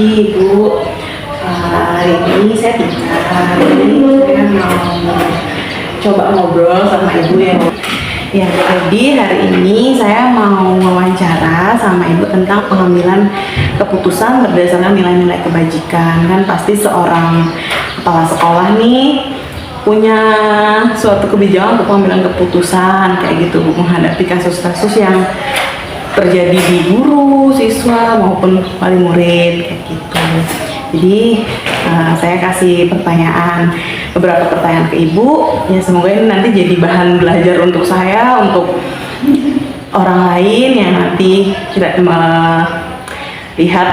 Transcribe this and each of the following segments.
pagi Ibu. Hari ini saya mau coba ngobrol sama Ibu ya. Ya, jadi hari ini saya mau wawancara sama Ibu tentang pengambilan keputusan berdasarkan nilai-nilai kebajikan. Kan pasti seorang kepala sekolah nih punya suatu kebijakan untuk pengambilan keputusan kayak gitu, menghadapi kasus-kasus yang terjadi di guru, siswa maupun wali murid kayak gitu. Jadi saya kasih beberapa pertanyaan ke Ibu. Ya semoga ini nanti jadi bahan belajar untuk saya, untuk orang lain yang nanti tidak melihat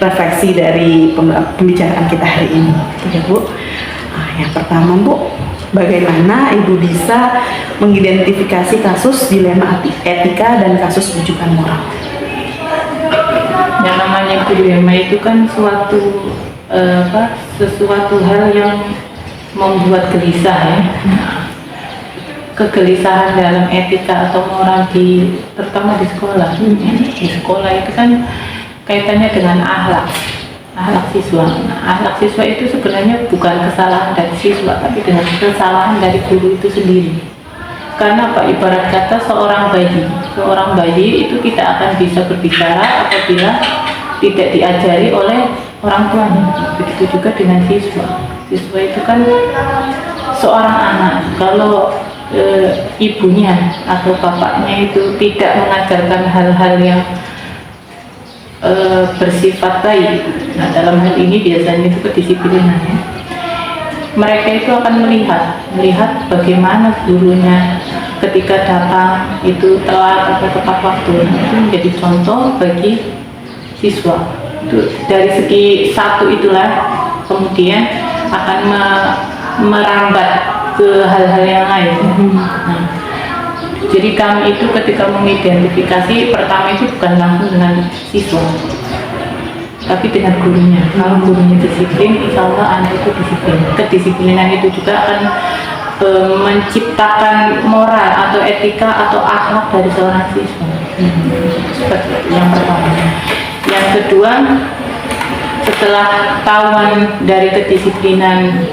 refleksi dari pembicaraan kita hari ini. Ya Bu. Yang pertama Bu, bagaimana Ibu bisa mengidentifikasi kasus dilema etika dan kasus rujukan moral? Yang namanya dilema itu kan sesuatu hal yang membuat gelisah ya. Kegelisahan dalam etika atau moral terutama di sekolah. Di sekolah itu kan kaitannya dengan akhlak siswa. Nah, akhlak siswa itu sebenarnya bukan kesalahan dari siswa, tapi dengan kesalahan dari guru itu sendiri. Karena apa? Ibarat kata seorang bayi itu tidak akan bisa berbicara apabila tidak diajari oleh orang tuanya. Begitu juga dengan siswa. Siswa itu kan seorang anak. Kalau ibunya atau bapaknya itu tidak mengajarkan hal-hal yang bersifat baik. Nah, dalam hal ini biasanya itu kedisiplinan ya. Mereka itu akan melihat bagaimana gurunya ketika datang itu telat atau tepat waktu. Nah, itu menjadi contoh bagi siswa. Itu dari segi satu itulah kemudian akan merambat ke hal-hal yang lain. Nah, jadi kami itu ketika mengidentifikasi pertama itu bukan langsung dengan siswa, tapi dengan gurunya. Kalau gurunya disiplin, insya Allah anak itu disiplin. Kedisiplinan itu juga akan menciptakan moral atau etika atau akhlak dari seorang siswa. Seperti itu yang pertama. Yang kedua, setelah tahuan dari kedisiplinan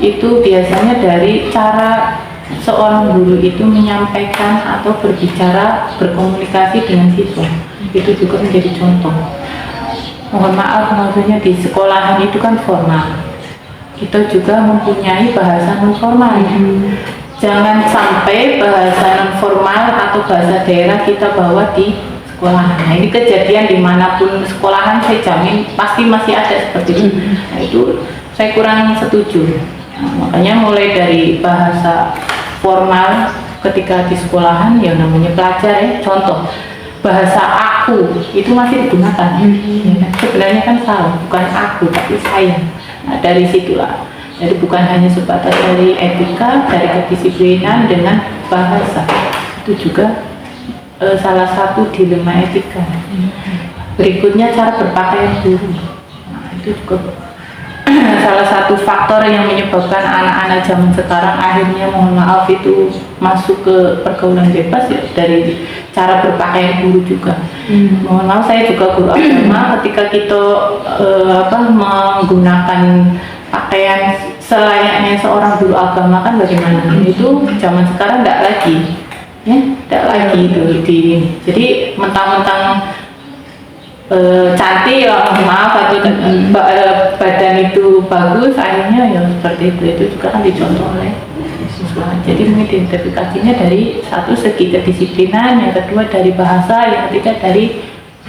itu biasanya dari cara seorang guru itu menyampaikan atau berkomunikasi dengan siswa. Itu juga menjadi contoh. Mohon maaf, maksudnya di sekolahan itu kan formal. Kita juga mempunyai bahasa non formal. Jangan sampai bahasa non formal atau bahasa daerah kita bawa di sekolahan. Nah, ini kejadian dimanapun sekolahan, saya jamin pasti masih ada seperti itu. Nah, itu saya kurang setuju. Nah, makanya mulai dari bahasa formal ketika di sekolahan, ya namanya pelajar ya, contoh bahasa aku itu masih digunakan ya. Sebenarnya kan salah, bukan aku tapi saya. Nah, dari situlah, jadi bukan hanya sebatas dari etika, dari kedisiplinan dengan bahasa, itu juga salah satu dilema etika. Berikutnya cara berpakaian guru. Nah, itu juga salah satu faktor yang menyebabkan anak-anak zaman sekarang akhirnya, mohon maaf, itu masuk ke pergaulan bebas ya, dari cara berpakaian guru juga. Mohon maaf, saya juga guru agama. Ketika kita menggunakan pakaian selayaknya seorang guru agama kan bagaimana? Itu zaman sekarang tidak lagi itu jadi mentang-mentang cantik ya, maaf, atau badan itu bagus, akhirnya ya seperti itu juga kan dicontoh oleh siswa. Jadi mengidentifikasinya dari satu segi kedisiplinan, yang kedua dari bahasa, yang ketiga dari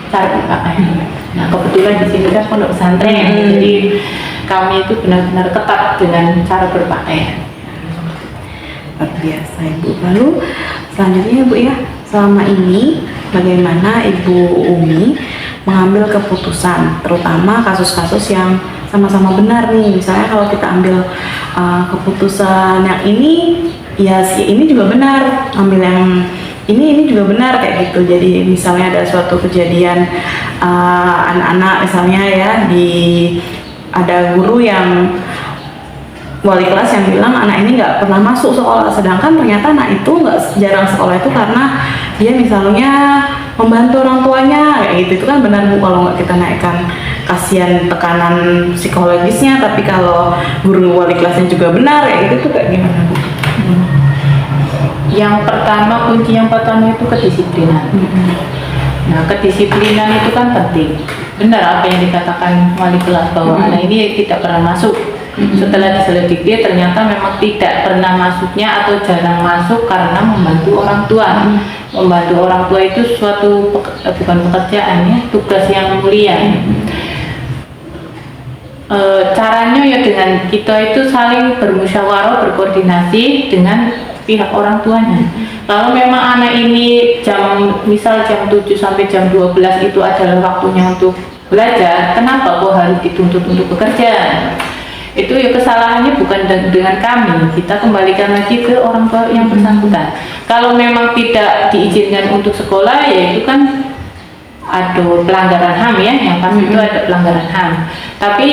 cara berpakaian. Nah, kebetulan di sini kan pondok pesantren, jadi kami itu benar-benar ketat dengan cara berpakaian. Luar biasa Ibu. Lalu selanjutnya Bu ya, selama ini bagaimana Ibu Umi mengambil keputusan, terutama kasus-kasus yang sama-sama benar nih. Misalnya kalau kita ambil keputusan yang ini, ya si ini juga benar, ambil yang ini juga benar kayak gitu. Jadi misalnya ada suatu kejadian anak-anak misalnya ya, ada guru yang wali kelas yang bilang anak ini nggak pernah masuk sekolah, sedangkan ternyata anak itu nggak jarang sekolah itu karena dia misalnya membantu orang tuanya kayak gitu. Itu kan benar Bu, kalau nggak kita naikkan kasihan tekanan psikologisnya, tapi kalau guru wali kelasnya juga benar kayak gitu tuh kayak gimana Bu? Yang pertama, kunci yang pertama itu kedisiplinan. Nah, kedisiplinan itu kan penting. Benar apa yang dikatakan wali kelas bahwa anak ini tidak pernah masuk. Setelah diselidiki ternyata memang tidak pernah masuknya atau jarang masuk karena membantu orang tua. Membantu orang tua itu suatu bukan pekerjaan ya, tugas yang mulia. Caranya ya dengan kita itu saling bermusyawarah, berkoordinasi dengan pihak orang tuanya. Kalau memang anak ini misal jam 7 sampai jam 12 itu adalah waktunya untuk belajar, kenapa kok harus dituntut untuk bekerja? Itu ya kesalahannya bukan dengan kami, kita kembalikan lagi ke orang tua yang bersangkutan. Kalau memang tidak diizinkan untuk sekolah, ya itu kan ada pelanggaran HAM ya, yang pasti itu ada pelanggaran HAM. Tapi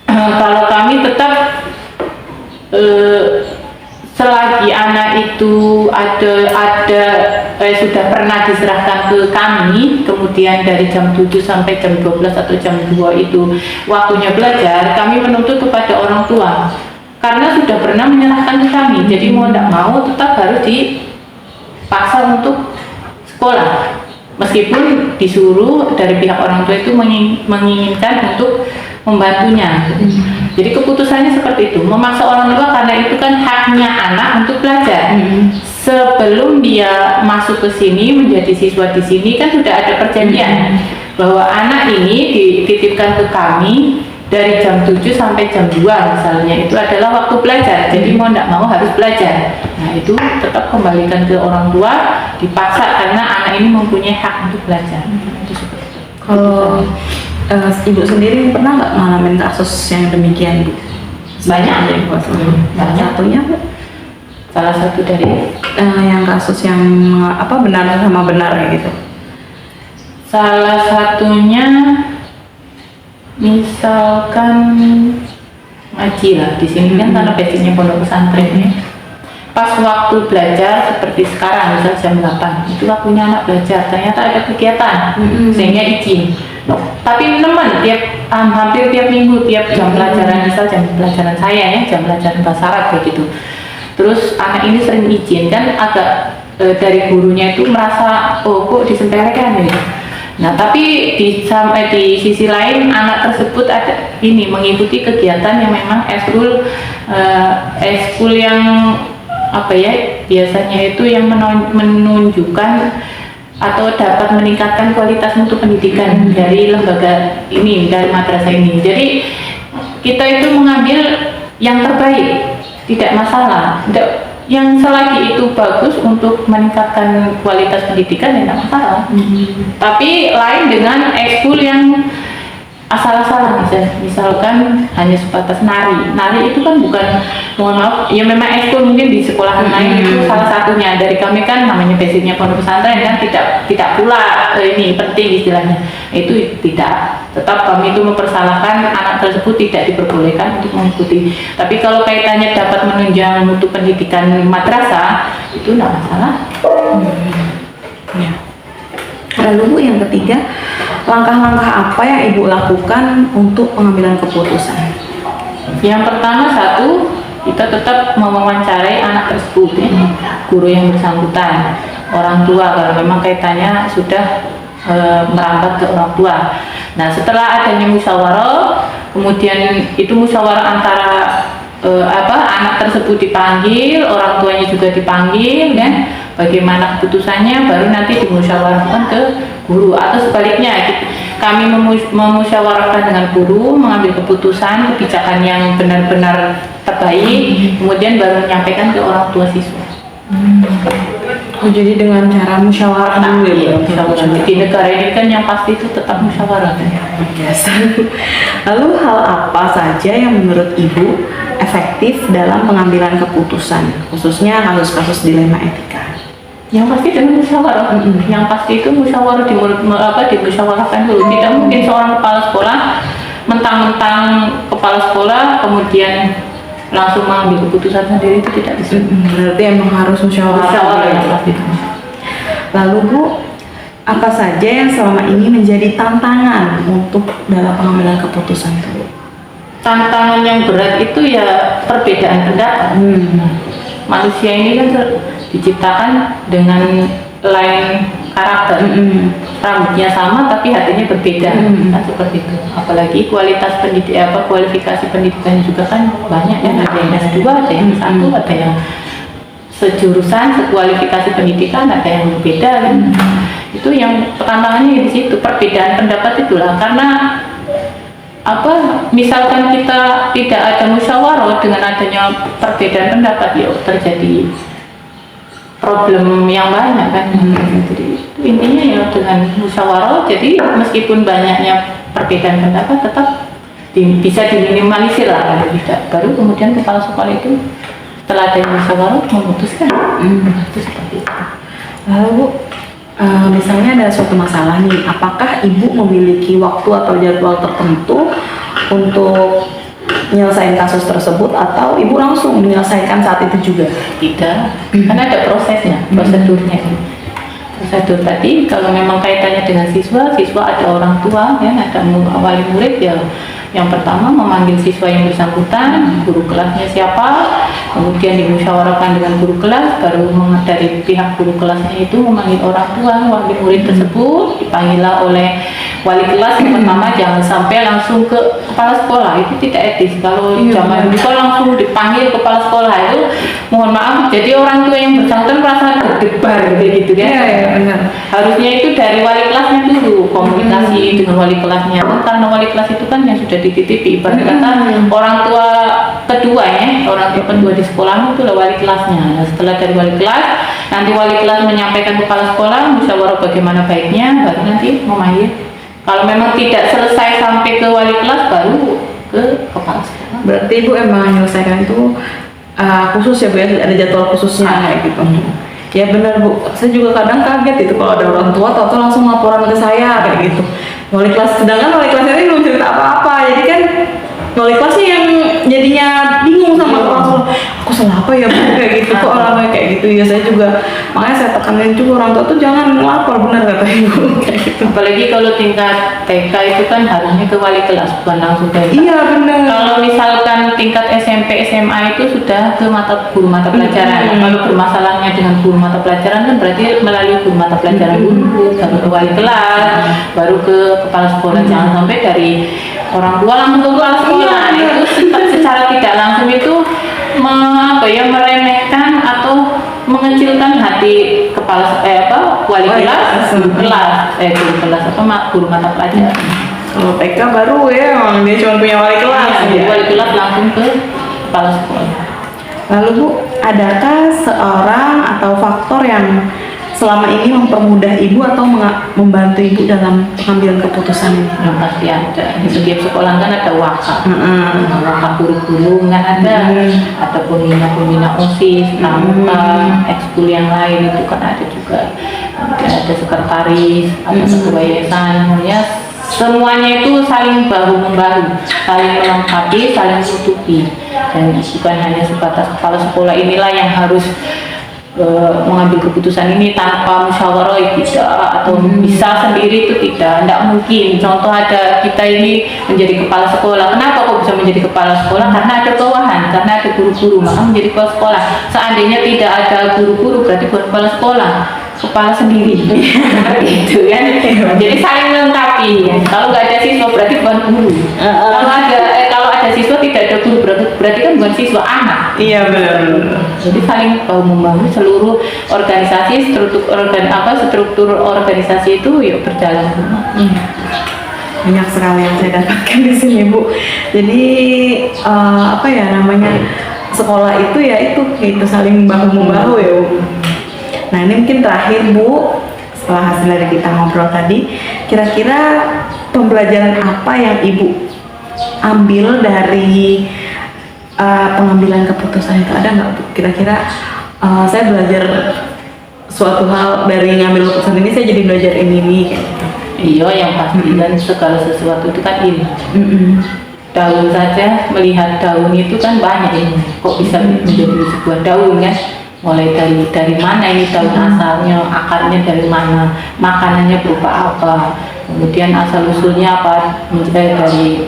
kalau kami tetap selagi anak itu sudah pernah diserahkan ke kami, kemudian dari jam 7 sampai jam 12 atau jam 2 itu waktunya belajar, kami menuntut kepada orang tua karena sudah pernah menyerahkan ke kami. Jadi mau tidak mau tetap harus dipaksa untuk sekolah, meskipun disuruh dari pihak orang tua itu menginginkan untuk membantunya. Jadi keputusannya seperti itu, memaksa orang tua karena itu kan haknya anak untuk belajar. Sebelum dia masuk ke sini menjadi siswa di sini kan sudah ada perjanjian bahwa anak ini dititipkan ke kami dari jam 7 sampai jam 2 misalnya, itu adalah waktu belajar. Jadi mau tidak mau harus belajar. Nah, itu tetap kembalikan ke orang tua, dipaksa karena anak ini mempunyai hak untuk belajar. Itu seperti itu. Kalau Ibu sendiri pernah nggak ngalamin kasus yang demikian Bu? Banyak. Banyak. Satunya Bu? Salah satu dari yang kasus yang benar sama benar gitu. salah satunya misalkan ngaji lah di sini kan karena basicnya pondok pesantren ya. Pas waktu belajar seperti sekarang misal jam 8 itu waktunya anak belajar, ternyata ada kegiatan sehingga izin. Tapi teman hampir tiap minggu, tiap jam pelajaran, misal jam pelajaran saya ya, jam pelajaran bahasa Arab kayak gitu. Terus anak ini sering izin kan agak dari gurunya itu merasa kok disempelekan ya. Nah, tapi sampai di sisi lain anak tersebut ada mengikuti kegiatan yang memang eskul yang biasanya itu yang menunjukkan atau dapat meningkatkan kualitas mutu pendidikan dari lembaga ini, dari madrasah ini. Jadi kita itu mengambil yang terbaik, tidak masalah. Yang selagi itu bagus untuk meningkatkan kualitas pendidikan ya tidak masalah. Tapi lain dengan ekskul yang asal-asalan, misalkan hanya sebatas nari itu kan bukan, mohon maaf ya, memang ekskul mungkin di sekolah lain itu salah satunya. Dari kami kan namanya basicnya pondok pesantren kan tidak pula ini penting istilahnya, itu tidak. Tetap kami itu mempersalahkan anak tersebut tidak diperbolehkan untuk mengikuti. Tapi kalau kaitannya dapat menunjang mutu pendidikan madrasah itu tidak masalah. Ya. Lalu Bu, yang ketiga, langkah-langkah apa yang Ibu lakukan untuk pengambilan keputusan? Yang pertama, kita tetap mewawancarai anak tersebut ya, guru yang bersangkutan, orang tua kalau memang kaitannya sudah merambat ke orang tua. Nah, setelah adanya musyawarah, kemudian itu musyawarah antara anak tersebut dipanggil, orang tuanya juga dipanggil kan, bagaimana keputusannya baru nanti dimusyawarahkan ke guru, atau sebaliknya kami memusyawarahkan dengan guru, mengambil keputusan kebijakan yang benar-benar terbaik, kemudian baru menyampaikan ke orang tua siswa. Jadi dengan cara musyawarah dulu ya? Musyawarah. Di negara ini kan yang pasti itu tetap musyawarah kan? Yes. Lalu hal apa saja yang menurut Ibu efektif dalam pengambilan keputusan, khususnya kasus-kasus dilema etika? Yang pasti dengan musyawarah. Yang pasti itu musyawarah dimusyawarahkan dulu. Tidak mungkin seorang kepala sekolah mentang-mentang kepala sekolah kemudian langsung mengambil keputusan sendiri, itu tidak bisa. Berarti emang harus musyawarah. Yang pasti. Lalu Bu, apa saja yang selama ini menjadi tantangan untuk dalam pengambilan keputusan itu? Tantangan yang berat itu ya perbedaan pendapat. Manusia ini kan diciptakan dengan lain karakter, rambutnya sama tapi hatinya berbeda, kan seperti itu. Apalagi kualitas kualifikasi pendidikan juga kan banyak ya, ada yang S2, ada yang S1, ada yang sejurusan, sekualifikasi pendidikan, ada yang berbeda kan. Itu yang tantangannya di situ, perbedaan pendapat itulah. Karena misalkan kita tidak ada musyawarah, dengan adanya perbedaan pendapat ya terjadi problem yang banyak kan. Jadi intinya ya dengan musyawarah, jadi meskipun banyaknya perbedaan pendapat tetap bisa diminimalisir lah kalau tidak. Baru kemudian kepala sekolah itu setelah ada musyawarah memutuskan. Itu seperti itu. Lalu Bu, misalnya ada suatu masalah nih, apakah Ibu memiliki waktu atau jadwal tertentu untuk menyelesaikan kasus tersebut, atau Ibu langsung menyelesaikan saat itu juga? Tidak, karena ada prosesnya, prosedurnya. Prosedur tadi kalau memang kaitannya dengan siswa ada orang tua ya, ada wali murid ya. Yang pertama memanggil siswa yang bersangkutan, guru kelasnya siapa, kemudian dimusyawarahkan dengan guru kelas, baru dari pihak guru kelasnya itu memanggil orang tua wali murid tersebut, dipanggillah oleh wali kelas yang pertama. Jangan sampai langsung ke kepala sekolah, itu tidak etis. Kalau zaman dulu langsung dipanggil kepala sekolah itu, mohon maaf, jadi orang tua yang bersangkutan merasa berdebar gitu kan. Benar. Harusnya itu dari wali kelasnya dulu, komunikasi dengan wali kelasnya. Karena wali kelas itu kan yang sudah dititipi, ibarat kata orang tua kedua ya, orang tua kedua di sekolah itu adalah wali kelasnya. Nah, setelah dari wali kelas, nanti wali kelas menyampaikan kepala sekolah, musyawarah bagaimana baiknya, baru nanti memanggil. Kalau memang tidak selesai sampai ke wali kelas, baru ke kepala sekolah. Berarti Ibu emang menyelesaikan itu khusus ya Bu ya, ada jadwal khususnya kayak gitu. Ya benar Bu, saya juga kadang kaget itu kalau ada orang tua atau langsung laporan ke saya kayak gitu. Wali kelas, sedangkan wali kelasnya ini belum cerita apa-apa, jadi kan wali kelasnya yang jadinya bingung sama kepala sekolah. Aku salah apa ya Bu kayak gitu, kok orangnya kayak gitu ya. Saya juga, makanya saya tekanin juga orang tua tuh jangan lapor, benar kata Ibu kayak gitu. Apalagi kalau tingkat TK itu kan harusnya ke wali kelas, bukan langsung ke Iya benar. Kalau misalkan tingkat SMP, SMA itu sudah ke guru mata pelajaran. Kalau bermasalahnya dengan guru mata pelajaran kan berarti melalui guru mata pelajaran dulu, baru ke wali kelas, baru ke kepala sekolah. Jangan sampai dari orang tua langsung ke kepala sekolah. Itu secara tidak langsung itu meremehkan atau mengecilkan hati wali kelas, guru kelas guru mata pelajaran. Kalau TK baru ya, emang dia cuma punya wali kelas. Wali kelas langsung ke kepala sekolah. Lalu Bu, adakah seorang atau faktor yang selama ini mempermudah Ibu atau membantu Ibu dalam pengambilan keputusan ini? Yang pasti ada. Di setiap sekolah kan ada wakaf. Wakaf guru-guru kan ada. Ada pembina OSIS, pramuka, ekskul yang lain itu kan ada juga. Kemudian ada sekretaris, ada ketua yayasan, ya. Semuanya itu saling bahu-membahu, saling melengkapi, saling menutupi. Dan bukan hanya sebatas kepala sekolah inilah yang harus mengambil keputusan ini tanpa musyawarah, tidak, atau bisa sendiri itu tidak mungkin. Contoh ada kita ini menjadi kepala sekolah, kenapa kok bisa menjadi kepala sekolah? Karena ada bawahan, karena ada guru-guru, maka menjadi kepala sekolah. Seandainya tidak ada guru-guru berarti bukan kepala sekolah, kepala sendiri. Gitu kan. Jadi saling melengkapi. Kalau nggak ada siswa berarti bukan guru. Kalau ada siswa tidak ada guru berarti kan bukan siswa, anak. Iya benar. Jadi saling membangun seluruh organisasi, struktur organisasi itu ya berjalan. Banyak sekali yang saya dapatkan di sini Bu. Jadi sekolah itu ya itu gitu, saling bahu-membahu ya Bu. Nah ini mungkin terakhir Bu, setelah hasil dari kita ngobrol tadi, kira-kira pembelajaran apa yang Ibu ambil dari pengambilan keputusan itu, ada nggak Bu? Kira-kira saya belajar suatu hal dari ngambil keputusan ini, saya jadi belajar ini kayak gitu. Iya, yang pasti kan segala sesuatu itu kan ilmu. Daun saja, melihat daun itu kan banyak ini. Kok bisa menjadi sebuah daun kan? mulai dari mana ini daun asalnya, akarnya dari mana, makanannya berupa apa, kemudian asal usulnya apa, dari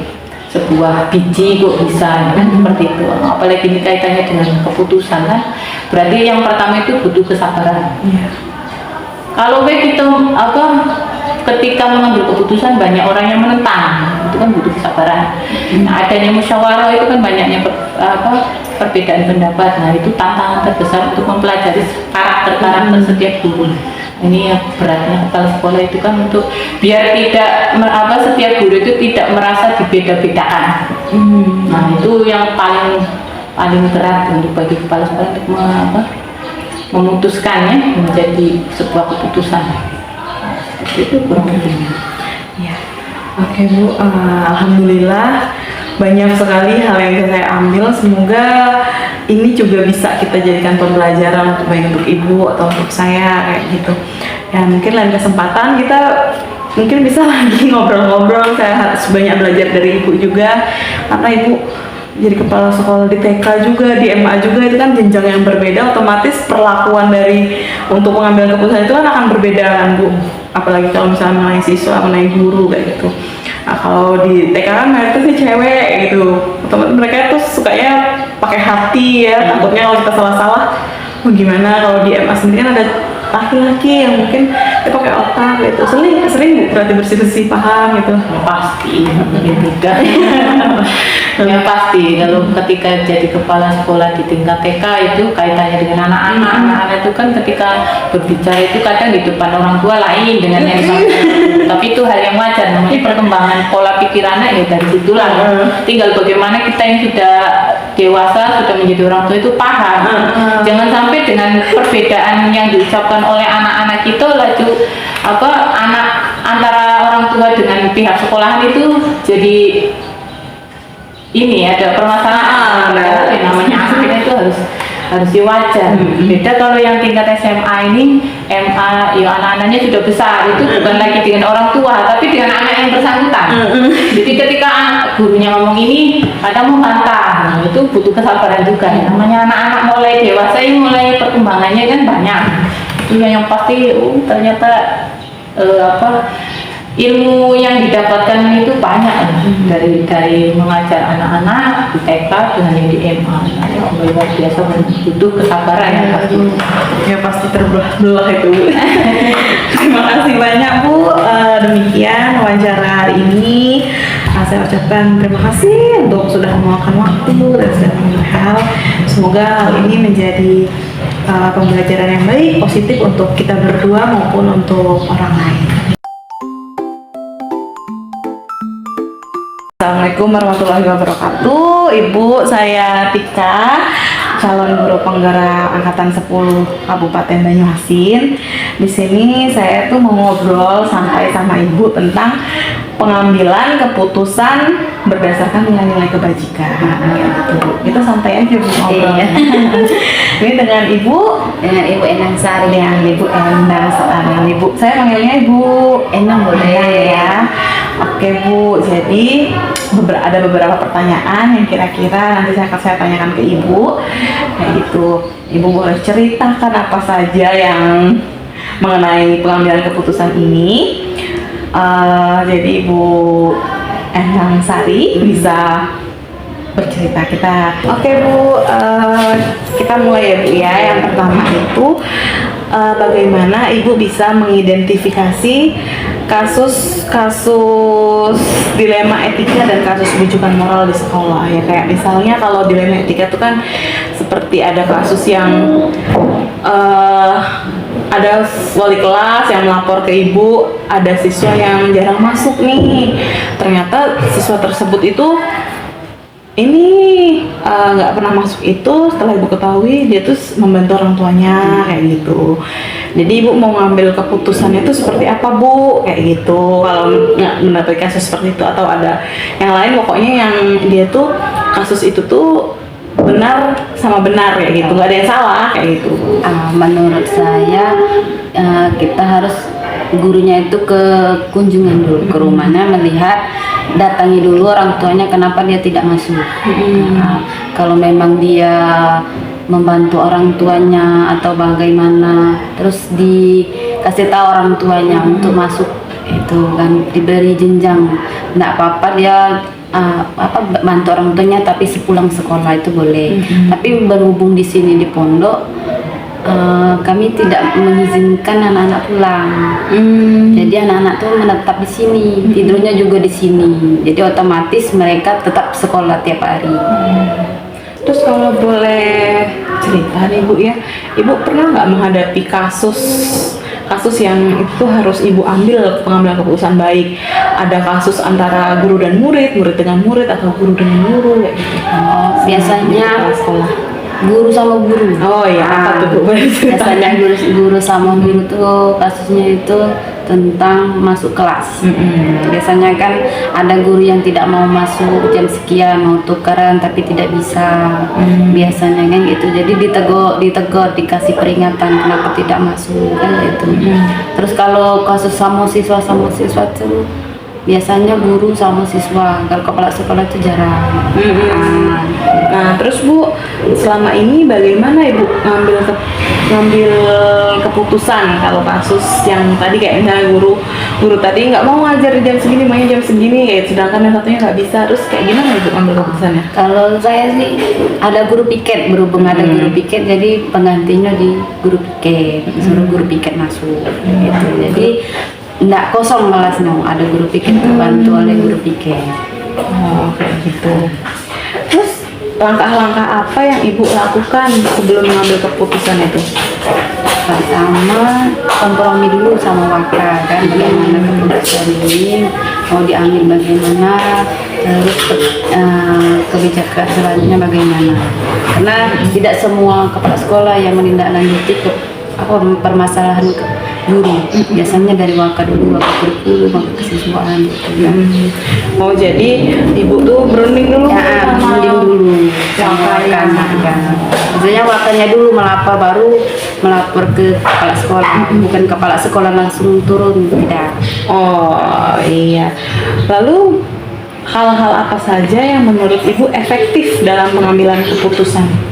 sebuah biji kok bisa, kan seperti itu. Apalagi ini kaitannya dengan keputusan kan, berarti yang pertama itu butuh kesabaran. Kalau kita ketika mengambil keputusan banyak orang yang menentang, itu kan butuh kesabaran. Nah, adanya musyawarah itu kan banyaknya perbedaan pendapat. Nah, itu tantangan terbesar untuk mempelajari karakter setiap guru. Ini yang beratnya kepala sekolah itu kan, untuk biar tidak setiap guru itu tidak merasa dibeda-bedakan. Nah, itu yang paling berat untuk bagi kepala sekolah untuk memutuskannya menjadi sebuah keputusan. Itu kurang lebih. Ya. Oke Bu, alhamdulillah banyak sekali hal yang bisa saya ambil. Semoga ini juga bisa kita jadikan pembelajaran baik untuk Ibu atau untuk saya kayak gitu. Ya mungkin lain kesempatan kita mungkin bisa lagi ngobrol-ngobrol. Saya harus banyak belajar dari Ibu juga, karena Ibu jadi kepala sekolah di TK juga, di MA juga, itu kan jenjang yang berbeda, otomatis perlakuan dari untuk mengambil keputusan itu kan akan berbeda kan Bu, apalagi kalau misalnya mengenai siswa, mengenai guru kayak gitu. Nah, kalau di TK kan mereka tuh cewek gitu, otomatis mereka tuh sukanya pakai hati ya, takutnya kalau kita salah-salah gimana. Kalau di MA sendiri kan ada laki-laki yang mungkin dia pakai otak gitu, sering Bu berarti bersih-bersih paham gitu. Ya pasti, juga. Ya pasti, kalau ketika jadi kepala sekolah di tingkat TK itu kaitannya dengan anak-anak. Anak-anak itu kan ketika berbicara itu kadang di depan orang tua lain dengan yang tapi itu hal yang wajar, namanya perkembangan pola pikir anak ya dari situlah. Tinggal bagaimana kita yang sudah dewasa, sudah menjadi orang tua itu paham. Jangan sampai dengan perbedaan yang diucapkan oleh anak-anak kita lalu anak antara orang tua dengan pihak sekolahan itu jadi ini ada permasalahan. Namanya anak itu harus wajar. Beda kalau yang tingkat SMA ini, MA ya anak-anaknya sudah besar, itu bukan lagi dengan orang tua tapi dengan anak yang bersangkutan. Jadi ketika gurunya ngomong ini ada mau bantah, itu butuh kesabaran juga. Namanya anak-anak mulai dewasa ini, mulai perkembangannya kan banyak. Itu yang pasti ternyata ilmu yang didapatkan itu banyak dari mengajar anak-anak di TK dengan yang di MA. Luar biasa, butuh kesabaran ya pasti. Ya pasti terbelah-belah itu. Terima kasih banyak Bu. Demikian wawancara hari ini. Saya ucapkan terima kasih untuk sudah meluangkan waktu dan sudah mengenal hal. Semoga hal ini menjadi pembelajaran yang baik, positif untuk kita berdua maupun untuk orang lain. Assalamualaikum warahmatullahi wabarakatuh. Ibu, saya Tika, calon guru penggerak angkatan 10 Kabupaten Banyuasin. Di sini saya tuh mau ngobrol santai sama Ibu tentang pengambilan keputusan berdasarkan nilai-nilai kebajikan. Gitu. Kita santai aja Bu ngobrolnya. Ini dengan Ibu Enang Sari. Dengan Ibu Endang Sari. Ibu, saya panggilnya Ibu Enang boleh ya. Oke Bu, jadi ada beberapa pertanyaan yang kira-kira nanti saya tanyakan ke Ibu. Kayak gitu, Ibu boleh ceritakan apa saja yang mengenai pengambilan keputusan ini. Jadi Ibu Endang Sari bisa bercerita kita. Oke Bu, kita mulai ya Bu ya. Yang pertama itu bagaimana Ibu bisa mengidentifikasi kasus dilema etika dan kasus rujukan moral di sekolah ya. Kayak misalnya kalau dilema etika itu kan seperti ada kasus yang ada wali kelas yang melapor ke Ibu, ada siswa yang jarang masuk nih. Ternyata siswa tersebut itu nggak pernah masuk itu. Setelah Ibu ketahui, dia tuh membantu orang tuanya kayak gitu. Jadi Ibu mau ngambil keputusannya itu seperti apa Bu, kayak gitu. Kalau nggak mendapat kasus seperti itu atau ada yang lain, pokoknya yang dia tuh kasus itu tuh benar sama benar kayak gitu, nggak ada yang salah kayak gitu. Menurut saya kita harus gurunya itu ke kunjungan dulu ke rumahnya, melihat datangi dulu orang tuanya kenapa dia tidak masuk. Kalau memang dia membantu orang tuanya atau bagaimana, terus dikasih tahu orang tuanya untuk masuk itu kan, diberi jenjang, nggak apa-apa dia bantu orang tuanya tapi sepulang sekolah itu boleh. Tapi berhubung di sini di pondok kami tidak mengizinkan anak-anak pulang. Jadi anak-anak tuh menetap di sini, tidurnya juga di sini. Jadi otomatis mereka tetap sekolah tiap hari. Terus kalau boleh cerita nih Bu ya, Ibu pernah nggak menghadapi kasus yang itu harus Ibu ambil pengambilan keputusan, baik ada kasus antara guru dan murid, murid dengan murid, atau guru dengan guru kayak gitu? Biasanya Di sekolah. guru sama guru. Oh ya, apa tuh Bu? Boleh ceritakan? Biasanya guru sama guru tuh kasusnya itu tentang masuk kelas. Biasanya kan ada guru yang tidak mau masuk jam sekian, mau tukaran tapi tidak bisa. Biasanya kan gitu. Jadi ditegur, dikasih peringatan kenapa tidak masuk kan gitu. Terus kalau kasus sama siswa tuh biasanya guru sama siswa, kalau kepala sekolah itu jarang. Nah, terus Bu, selama ini bagaimana Ibu ngambil keputusan kalau kasus yang tadi kayak misalnya guru tadi nggak mau ngajar di jam segini, mainnya jam segini, kayak sedangkan yang satunya nggak bisa, terus kayak gimana Ibu ngambil keputusannya? Kalau saya sih ada guru piket, berhubung ada guru piket, jadi penggantinya di guru piket, suruh guru piket masuk gitu. Jadi nggak kosong kelasnya, ada guru piket terbantu oleh guru piket. Oh, kayak gitu. Terus langkah-langkah apa yang Ibu lakukan sebelum mengambil keputusan itu? Pertama kompromi dulu sama Waka kan, bagaimana keputusan ini mau diambil bagaimana, terus kebijakan selanjutnya bagaimana, karena tidak semua kepala sekolah yang menindaklanjuti permasalahan guru, biasanya dari Waka dulu, Waka kurikulum, Waka kesiswaan gitu kan. Oh, jadi Ibu tuh berunding dulu sama dulu sama Wakanya. Maksudnya Wakanya dulu melapor, baru melapor ke kepala sekolah, bukan kepala sekolah langsung turun, tidak. Oh iya. Lalu hal-hal apa saja yang menurut Ibu efektif dalam pengambilan keputusan?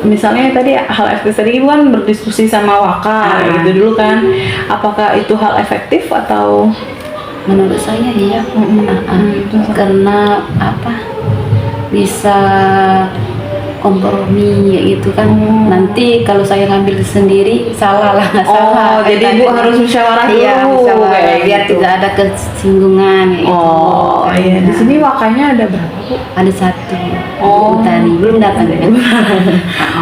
Misalnya tadi hal efektif tadi Ibu kan berdiskusi sama Waka gitu dulu kan. Apakah itu hal efektif atau? Menurut saya iya. Karena bisa kompromi ya gitu kan. Nanti kalau saya ngambil sendiri salah lah, nggak salah. Oh, jadi Ibu harus musyawarah dulu. Iya, musyawarah, kayak biar gitu. tidak ada kesinggungan ya gitu. Oh iya, di sini Wakanya ada berapa Bu? Ada satu. Oh. Utari belum datang ya.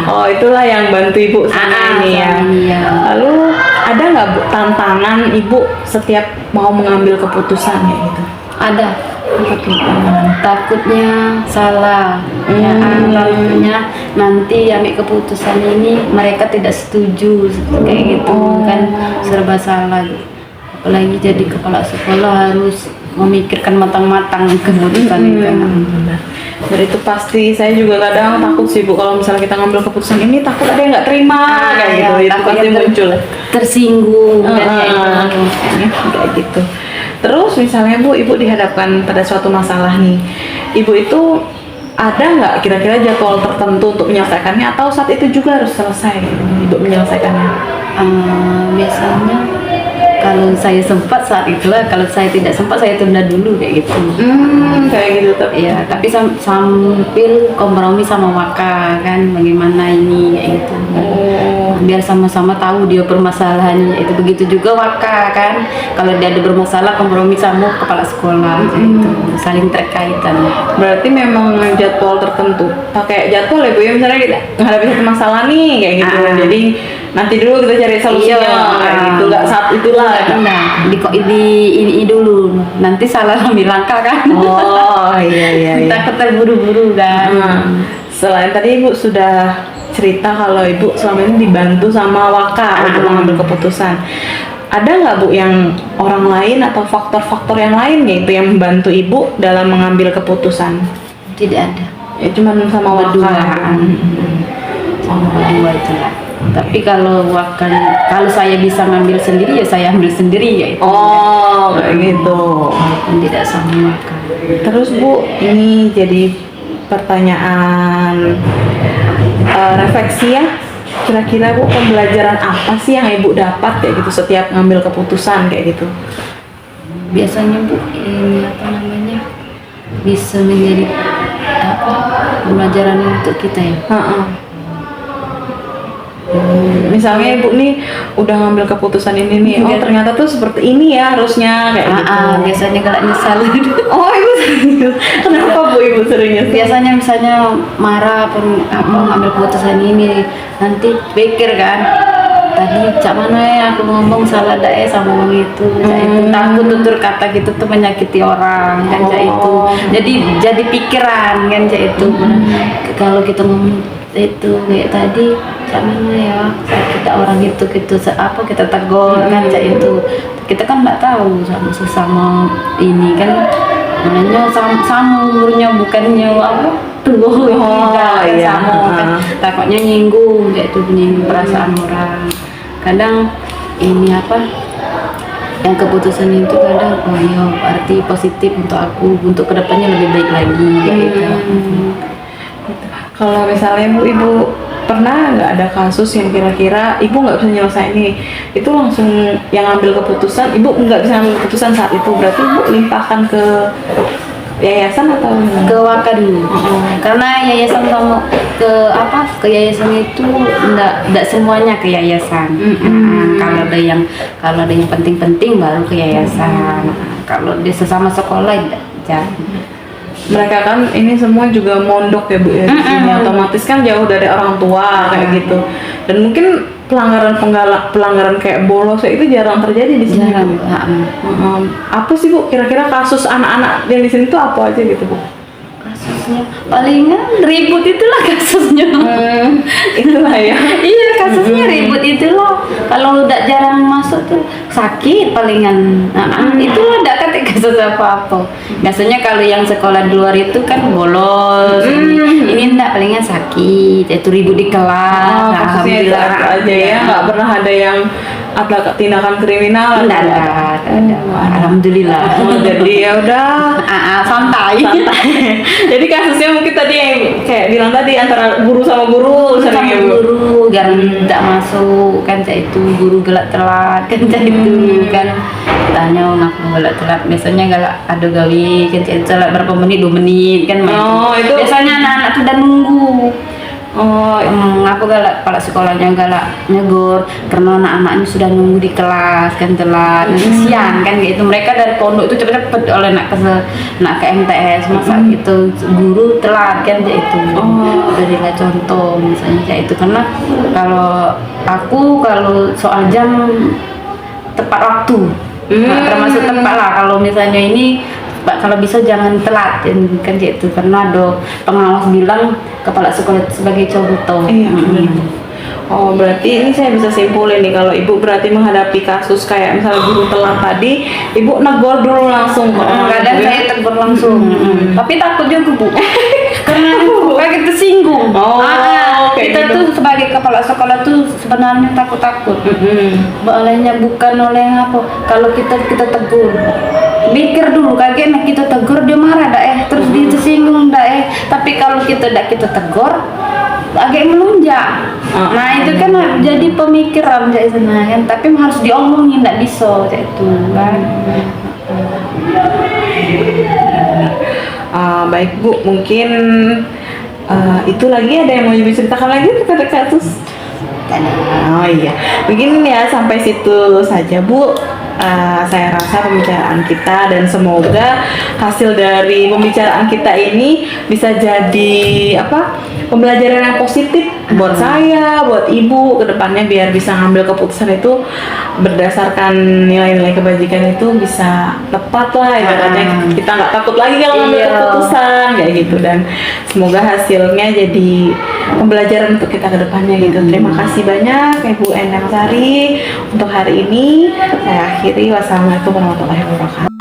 Oh, itulah yang bantu Ibu sama ini ya. Iya. Lalu ada nggak Bu tantangan Ibu setiap mau mengambil keputusan kayak gitu? Ada. Apa tuh tantangan? Takutnya salah. Takutnya nanti ambil keputusan ini mereka tidak setuju kayak gitu kan, serba salah. Apalagi jadi kepala sekolah harus memikirkan matang-matang keputusan itu. Dan itu pasti saya juga kadang takut sih Bu, kalau misalnya kita ngambil keputusan ini takut ada yang nggak terima kayak gitu. Itu takut pasti yang muncul. tersinggung dan kayak gitu. Kayak gitu. Terus misalnya Bu, Ibu dihadapkan pada suatu masalah nih, Ibu itu ada nggak kira-kira jadwal tertentu untuk menyelesaikannya, atau saat itu juga harus selesai Ibu menyelesaikannya? Biasanya kalau saya sempat saat itulah, kalau saya tidak sempat saya tunda dulu kayak gitu. Kayak gitu tuh. Iya, tapi sambil kompromi sama Waka kan, bagaimana ini kayak gitu. Biar sama-sama tahu dia permasalahannya itu. Begitu juga Waka kan, kalau dia ada bermasalah kompromi sama kepala sekolah gitu, saling terkaitan. Berarti memang jadwal tertentu, pakai jadwal ya Bu ya, misalnya kita menghadapi satu masalah nih kayak gitu. Jadi nanti dulu kita cari solusinya kayak gitu, nggak saat itulah. Nah, ini dulu, nanti salah ambil langkah kan. Oh iya. Takut terburu-buru kan. Selain tadi Ibu sudah cerita kalau Ibu selama ini dibantu sama Waka untuk mengambil keputusan, ada nggak Bu yang orang lain atau faktor-faktor yang lain yaitu yang membantu Ibu dalam mengambil keputusan? Tidak ada. Ya cuma sama Waka. Berdua itu lah. Tapi kalau saya bisa ngambil sendiri ya saya ambil sendiri ya itu. Oh kayak gitu. Walaupun tidak sama Waka. Terus Bu, ini jadi pertanyaan refleksi ya. Kira-kira Bu, pembelajaran apa sih yang Ibu dapat kayak gitu setiap ngambil keputusan kayak gitu? Biasanya Bu, ini apa namanya, bisa menjadi apa, pembelajaran untuk kita ya. Heeh. Misalnya Ibu nih udah ngambil keputusan ini nih, oh ternyata tuh seperti ini ya harusnya kayak gitu. Biasanya kalau nyesal. Oh Ibu serius? Kenapa Bu Ibu sering nyesel? Biasanya misalnya marah pun apa ngambil keputusan ini, nanti pikir kan, tadi cak mana ya aku ngomong salah dah sama orang itu, cak itu takut tutur kata gitu tuh menyakiti orang kan, cak itu. Jadi pikiran kan, cak itu. Kalau kita ngomong itu kayak tadi, cak mana ya kita orang itu gitu, apa kita tegur kan, cak itu. Kita kan nggak tahu sama sesama ini kan, namanya sama umurnya bukannya apa tuh iya. kan, takutnya nyinggung kayak itu, nyinggung perasaan orang. Kadang ini apa, yang keputusan itu kadang oh iya arti positif untuk aku, untuk kedepannya lebih baik lagi kayak gitu. Kalau misalnya Ibu pernah nggak ada kasus yang kira-kira Ibu nggak bisa nyelesain ini, itu langsung yang ngambil keputusan, Ibu nggak bisa ngambil keputusan saat itu, berarti Ibu limpahkan ke yayasan atau Ke Waka dulu. Karena yayasan sama ke yayasan itu enggak semuanya ke yayasan. Kalau ada yang penting-penting baru ke yayasan. Kalau di sesama sekolah enggak. Mereka kan ini semua juga mondok ya Bu ya, di sini otomatis kan jauh dari orang tua kayak gitu, dan mungkin pelanggaran kayak bolos itu jarang terjadi di sini. Jarang. Apa sih Bu kira-kira kasus anak-anak yang di sini tuh apa aja gitu Bu? Kasusnya palingan ribut itulah kasusnya. Itulah ya. Iya, kasusnya ribut itulah. Kalau udah jarang masuk tuh sakit palingan. Itulah enggak kata kasus apa-apa. Biasanya kalau yang sekolah di luar itu kan bolos. Ini enggak, palingan sakit, itu ribut di kelas. Alhamdulillah aja ya, nggak pernah ada yang ada tindakan kriminal. Enggak ada. Alhamdulillah. Jadi ya udah santai. Jadi kasusnya mungkin tadi yang kayak bilang tadi antara guru sama guru sering ya Bu? Guru jarang tidak masuk kan, cak itu guru galak telat kan, cak itu kan tanya ngaku galak telat, biasanya galak ada gawe kan, cak itu telat berapa menit, 2 menit kan main. Itu Biasanya anak-anak tuh udah nunggu. Aku galak, kepala sekolahnya galak negur karena anak-anaknya sudah nunggu di kelas kan, telat siang kan gitu. Mereka dari pondok itu cepet-cepet oleh nak ke MTS masa gitu, guru telat kan kayak itu. Berilah contoh misalnya kayak itu, karena kalau soal jam tepat waktu, termasuk tepat lah. Kalau misalnya ini kalau bisa jangan telat kan gitu, karena ada pengawas bilang kepala sekolah sebagai contoh. Oh berarti ini saya bisa simpulin nih, kalau Ibu berarti menghadapi kasus kayak misalnya guru telat tadi, Ibu negor dulu langsung. Kadang saya tegur langsung, tapi takut juga Bu, karena kayak tersinggung. Kita gitu. tuh sebagai kepala sekolah tuh sebenarnya takut-takut. Olehnya bukan oleh apa, kalau kita tegur, mikir dulu kaget kita tegur dia marah terus dia tersinggung tapi kalau kita tegur agak melunjak. Nah itu kan jadi pemikiran dari sana kan, tapi harus diomongin, tidak bisa itu kan. Baik Bu, mungkin itu lagi ada yang mau Ibu ceritakan lagi terkait kasus? Oh iya, mungkin ya sampai situ saja Bu. Saya rasa pembicaraan kita, dan semoga hasil dari pembicaraan kita ini bisa jadi pembelajaran yang positif buat saya, buat Ibu kedepannya, biar bisa ngambil keputusan itu berdasarkan nilai-nilai kebajikan itu bisa tepat lah, ibaratnya kita nggak takut lagi kalau ngambil keputusan kayak gitu, dan semoga hasilnya jadi pembelajaran untuk kita kedepannya gitu. Terima kasih banyak Ibu Endang Sari untuk hari ini. Saya akhiri. Wassalamualaikum warahmatullahi wabarakatuh.